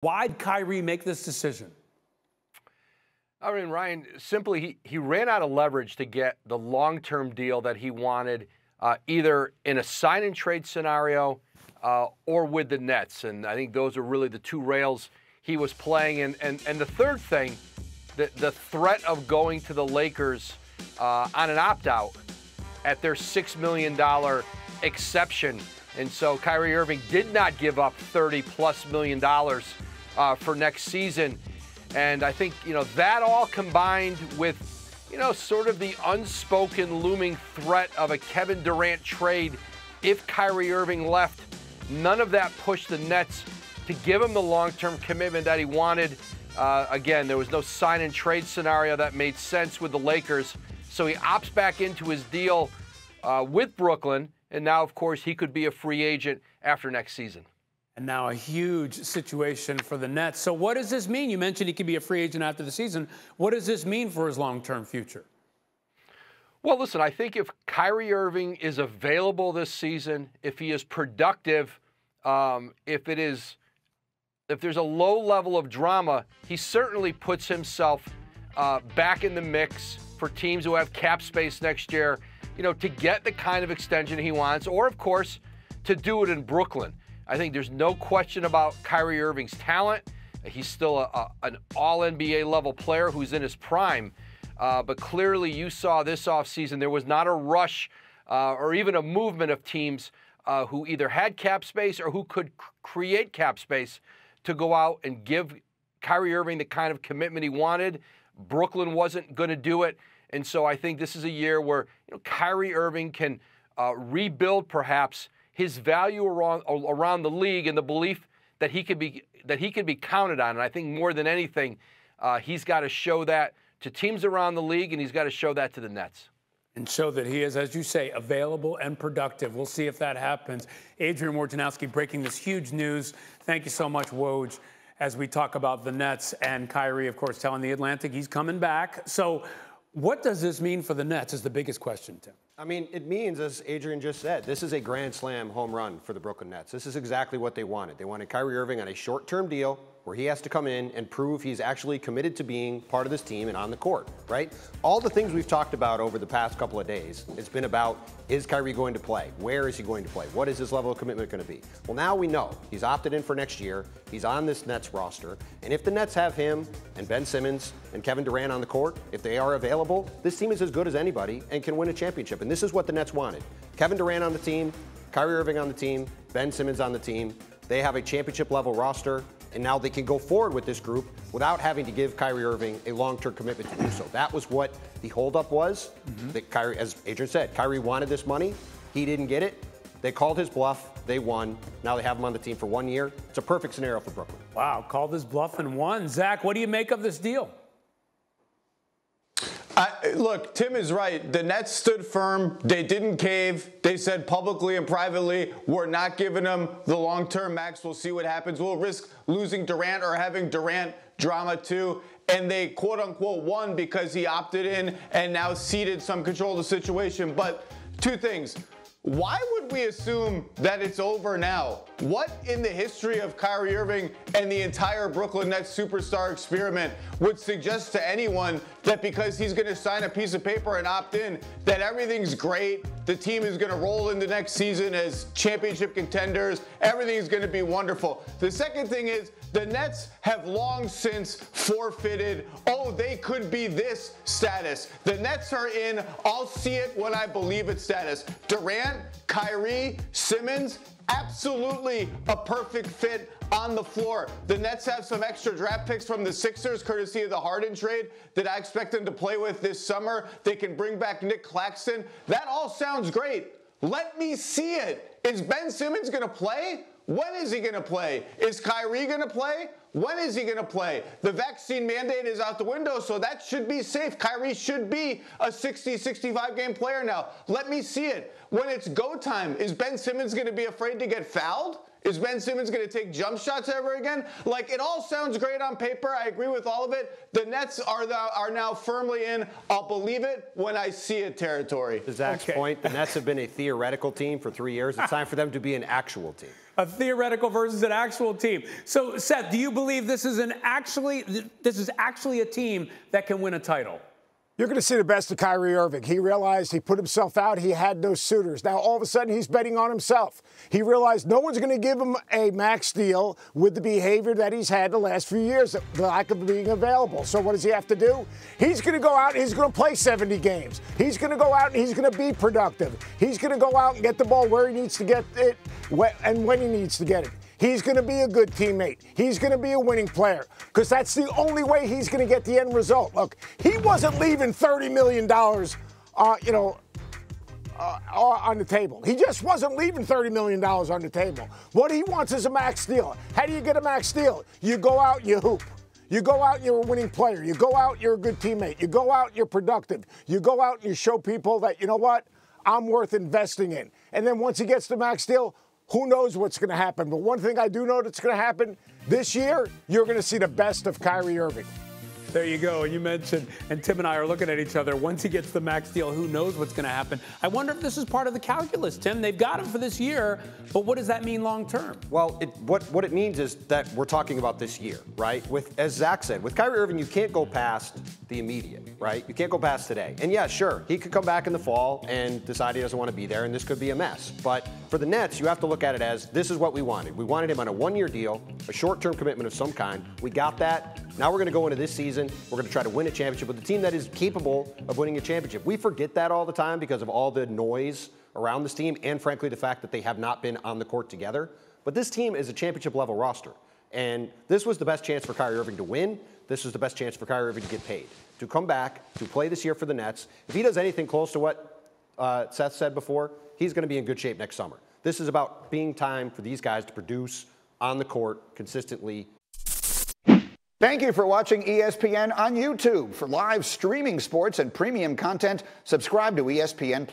Why'd Kyrie make this decision? I mean, Ryan, simply he ran out of leverage to get the long-term deal that he wanted, either in a sign-and-trade scenario or with the Nets. And I think those are really the two rails he was playing. And the third thing, the threat of going to the Lakers on an opt-out at their $6 million exception. And so Kyrie Irving did not give up $30+ million for next season. And I think, that all combined with, sort of the unspoken looming threat of a Kevin Durant trade if Kyrie Irving left, none of that pushed the Nets to give him the long-term commitment that he wanted. Again, there was no sign-and-trade scenario that made sense with the Lakers. So he opts back into his deal with Brooklyn, and now, of course, he could be a free agent after next season. And now a huge situation for the Nets. So what does this mean? You mentioned he could be a free agent after the season. What does this mean for his long-term future? Well, listen, I think if Kyrie Irving is available this season, if he is productive, if there's a low level of drama, he certainly puts himself back in the mix for teams who have cap space next year, to get the kind of extension he wants, or, of course, to do it in Brooklyn. I think there's no question about Kyrie Irving's talent. He's still an all-NBA level player who's in his prime. But clearly you saw this offseason there was not a rush or even a movement of teams who either had cap space or who could create cap space to go out and give Kyrie Irving the kind of commitment he wanted. Brooklyn wasn't going to do it. And so I think this is a year where Kyrie Irving can rebuild perhaps his value around the league and the belief that he could be counted on. And I think more than anything, he's got to show that to teams around the league, and he's got to show that to the Nets. And show that he is, as you say, available and productive. We'll see if that happens. Adrian Wojnarowski breaking this huge news. Thank you so much, Woj, as we talk about the Nets and Kyrie, of course, telling The Atlantic he's coming back. So what does this mean for the Nets is the biggest question, Tim. I mean, it means, as Adrian just said, this is a grand slam home run for the Brooklyn Nets. This is exactly what they wanted. They wanted Kyrie Irving on a short-term deal where he has to come in and prove he's actually committed to being part of this team and on the court, right? All the things we've talked about over the past couple of days, it's been about, is Kyrie going to play? Where is he going to play? What is his level of commitment going to be? Well, now we know. He's opted in for next year. He's on this Nets roster. And if the Nets have him and Ben Simmons and Kevin Durant on the court, if they are available, this team is as good as anybody and can win a championship. And this is what the Nets wanted. Kevin Durant on the team, Kyrie Irving on the team, Ben Simmons on the team. They have a championship-level roster, and now they can go forward with this group without having to give Kyrie Irving a long-term commitment to do so. That was what the holdup was. That Kyrie, as Adrian said, Kyrie wanted this money. He didn't get it. They called his bluff. They won. Now they have him on the team for 1 year. It's a perfect scenario for Brooklyn. Wow, called his bluff and won. Zach, what do you make of this deal? Look, Tim is right. The Nets stood firm. They didn't cave. They said publicly and privately, we're not giving them the long-term max. We'll see what happens. We'll risk losing Durant or having Durant drama too. And they quote-unquote won because he opted in and now ceded some control of the situation. But two things. Why would we assume that it's over now? What in the history of Kyrie Irving and the entire Brooklyn Nets superstar experiment would suggest to anyone that because he's going to sign a piece of paper and opt in, that everything's great, the team is going to roll into next season as championship contenders, everything's going to be wonderful. The second thing is, the Nets have long since forfeited, oh, they could be this status. The Nets are in, I'll see it when I believe it status. Durant, Kyrie, Simmons, absolutely a perfect fit on the floor. The Nets have some extra draft picks from the Sixers, courtesy of the Harden trade, that I expect them to play with this summer. They can bring back Nick Claxton. That all sounds great. Let me see it. Is Ben Simmons going to play? When is he going to play? Is Kyrie going to play? When is he going to play? The vaccine mandate is out the window, so that should be safe. Kyrie should be a 60, 65-game player now. Let me see it. When it's go time, is Ben Simmons going to be afraid to get fouled? Is Ben Simmons going to take jump shots ever again? Like, it all sounds great on paper. I agree with all of it. The Nets are now firmly in, I'll believe it when I see it territory. To Zach's point, the Nets have been a theoretical team for 3 years. It's time for them to be an actual team. A theoretical versus an actual team. So, Seth, do you believe this is actually a team that can win a title? You're going to see the best of Kyrie Irving. He realized he put himself out. He had no suitors. Now, all of a sudden, he's betting on himself. He realized no one's going to give him a max deal with the behavior that he's had the last few years, the lack of being available. So what does he have to do? He's going to go out and he's going to play 70 games. He's going to go out and he's going to be productive. He's going to go out and get the ball where he needs to get it and when he needs to get it. He's going to be a good teammate. He's going to be a winning player because that's the only way he's going to get the end result. Look, he wasn't leaving $30 million, on the table. He just wasn't leaving $30 million on the table. What he wants is a max deal. How do you get a max deal? You go out, you hoop. You go out, you're a winning player. You go out, you're a good teammate. You go out, you're productive. You go out and you show people that, you know what, I'm worth investing in. And then once he gets the max deal, who knows what's going to happen? But one thing I do know that's going to happen this year, you're going to see the best of Kyrie Irving. There you go. And you mentioned, and Tim and I are looking at each other. Once he gets the max deal, who knows what's going to happen? I wonder if this is part of the calculus, Tim. They've got him for this year, but what does that mean long term? Well, what it means is that we're talking about this year, right? As Zach said, with Kyrie Irving, you can't go past the immediate, right? You can't go past today. And yeah, sure, he could come back in the fall and decide he doesn't want to be there, and this could be a mess. But for the Nets, you have to look at it as this is what we wanted. We wanted him on a one-year deal, a short-term commitment of some kind. We got that. Now we're going to go into this season. We're going to try to win a championship with a team that is capable of winning a championship. We forget that all the time because of all the noise around this team and, frankly, the fact that they have not been on the court together. But this team is a championship-level roster. And this was the best chance for Kyrie Irving to win. This was the best chance for Kyrie Irving to get paid, to come back, to play this year for the Nets. If he does anything close to what Seth said before, he's going to be in good shape next summer. This is about being time for these guys to produce on the court consistently. Thank you for watching ESPN on YouTube. For live streaming sports and premium content, subscribe to ESPN+.